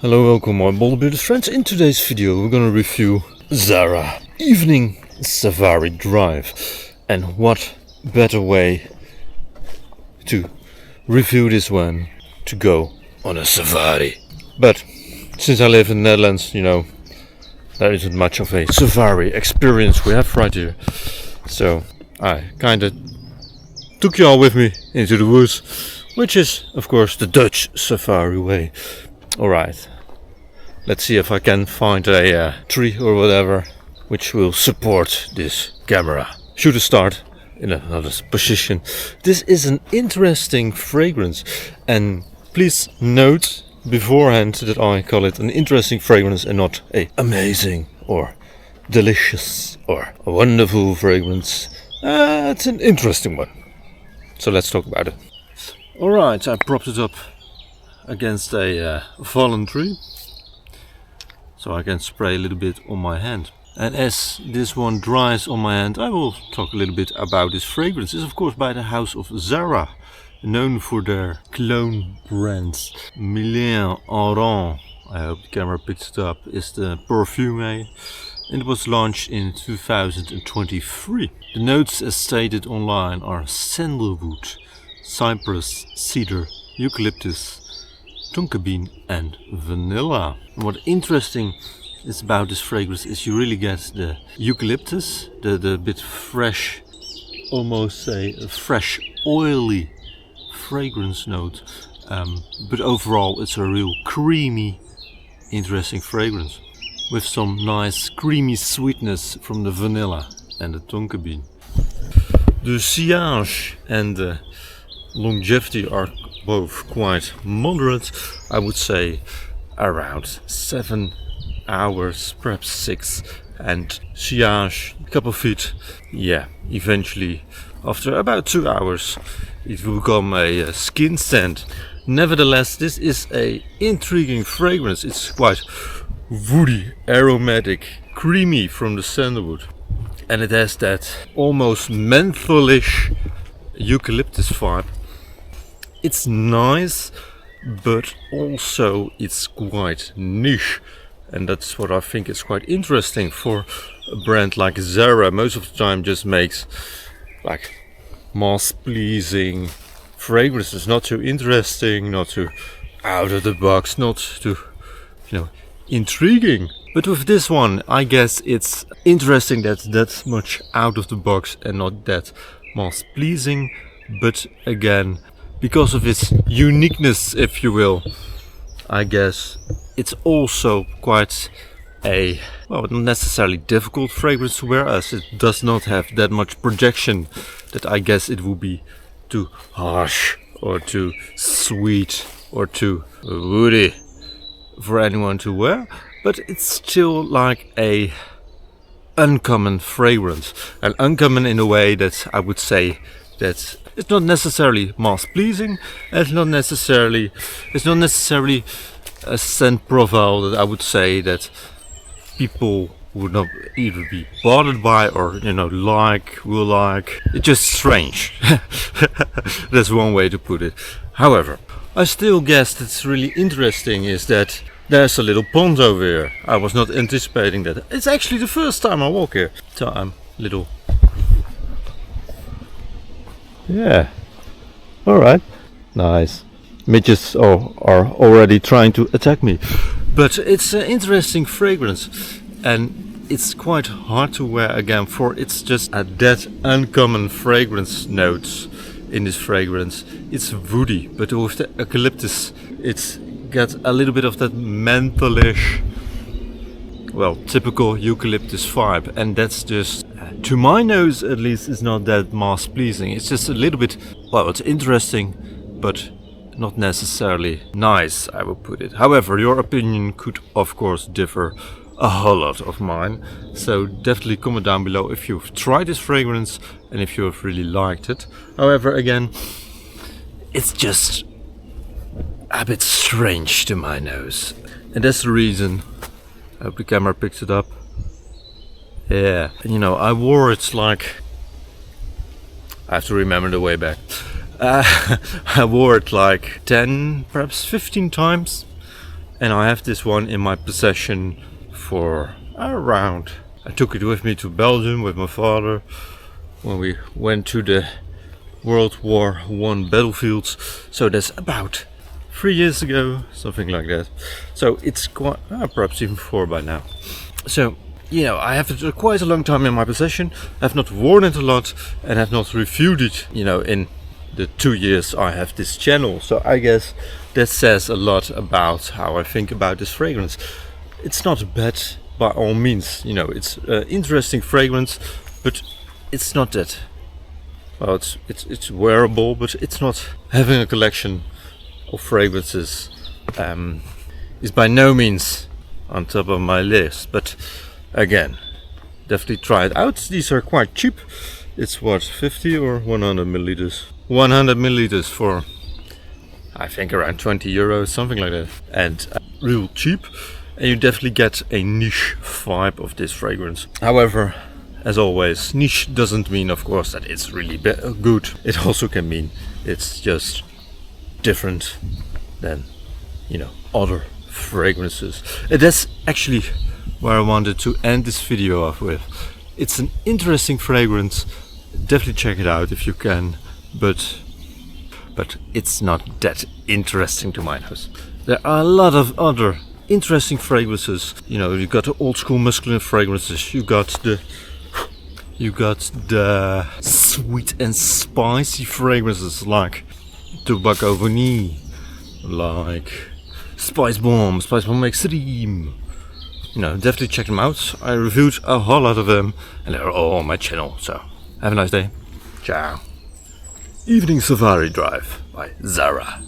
Hello, welcome my bold bearded friends. In today's video we're gonna review ZARA Evening Safari Drive. And what better way to review this one to go on a safari. But since I live in the Netherlands, you know, there isn't much of a safari experience we have right here. So I kinda took you all with me into the woods, which is of course the Dutch safari way. Alright, let's see if I can find a tree or whatever which will support this camera. Should I start in another position? This is an interesting fragrance, and please note beforehand that I call it an interesting fragrance and not a amazing or delicious or a wonderful fragrance. It's an interesting one. So let's talk about it. Alright, I propped it up against a fallen tree, so I can spray a little bit on my hand. And as this one dries on my hand, I will talk a little bit about this fragrance. It's of course by the house of ZARA, known for their cologne brands. Milan Oran, I hope the camera picks it up, is the Perfume, and it was launched in 2023. The notes as stated online are sandalwood, cypress, cedar, eucalyptus, tonka bean and vanilla. And what interesting is about this fragrance is you really get the eucalyptus, the bit fresh, almost a fresh oily fragrance note, but overall it's a real creamy, interesting fragrance with some nice creamy sweetness from the vanilla and the tonka bean. The Ciao and the Longevity are both quite moderate. I would say around 7 hours, perhaps 6, and Ciao, a couple of feet. Yeah, eventually after about 2 hours it will become a skin scent. Nevertheless, this is a intriguing fragrance. It's quite woody, aromatic, creamy from the sandalwood, and it has that almost mentholish eucalyptus vibe. It's nice, but also it's quite niche, and that's what I think is quite interesting for a brand like ZARA. Most of the time just makes like mass pleasing fragrances, not too interesting, not too out of the box, not too, you know, intriguing. But with this one, I guess it's interesting that that's much out of the box and not that mass pleasing, but again, because of its uniqueness, if you will, I guess it's also quite a, well, not necessarily difficult fragrance to wear, as it does not have that much projection that I guess it would be too harsh or too sweet or too woody for anyone to wear. But it's still like a uncommon fragrance, and uncommon in a way that I would say that it's not necessarily mass pleasing. It's not necessarily a scent profile that I would say that people would not either be bothered by or, you know, will like. It's just strange. That's one way to put it. However, I still guess that's really interesting is that there's a little pond over here. I was not anticipating that. It's actually the first time I walk here, so I'm a little. Yeah, alright, nice. Midges are already trying to attack me. But it's an interesting fragrance, and it's quite hard to wear again, for it's just a that uncommon fragrance notes in this fragrance. It's woody, but with the eucalyptus it's got a little bit of that mentholish, well, typical eucalyptus vibe, and that's just, to my nose at least, is not that mass pleasing. It's just a little bit, well, it's interesting, but not necessarily nice, I would put it. However, your opinion could of course differ a whole lot of mine, so definitely comment down below if you've tried this fragrance and if you have really liked it. However, again, it's just a bit strange to my nose, and that's the reason. I hope the camera picks it up. Yeah, and you know, I wore it like, I have to remember the way back. I wore it like 10, perhaps 15 times, and I have this one in my possession for around, I took it with me to Belgium with my father when we went to the World War I battlefields, so that's about 3 years ago, something like that. So it's quite, perhaps even 4 by now. So, you know, I have it quite a long time in my possession. I've not worn it a lot and have not reviewed it, you know, in the 2 years I have this channel. So I guess that says a lot about how I think about this fragrance. It's not bad by all means, you know, it's an interesting fragrance, but it's not that, well, it's wearable, but it's not having a collection of fragrances. Is by no means on top of my list, but again, definitely try it out. These are quite cheap. It's what, 50 or 100 milliliters? 100 milliliters for, I think, around 20 euros, something like that, and real cheap. And you definitely get a niche vibe of this fragrance. However, as always, niche doesn't mean, of course, that it's really good. It also can mean it's just different than, you know, other fragrances. And that's actually where I wanted to end this video off with. It's an interesting fragrance. Definitely check it out if you can, but it's not that interesting to my nose. There are a lot of other interesting fragrances. You know, you got the old school masculine fragrances. You got the sweet and spicy fragrances like Tobacco Vanille, like Spice Bomb Extreme. You know, definitely check them out. I reviewed a whole lot of them and they're all on my channel. So have a nice day. Ciao. Evening Safari Drive by ZARA.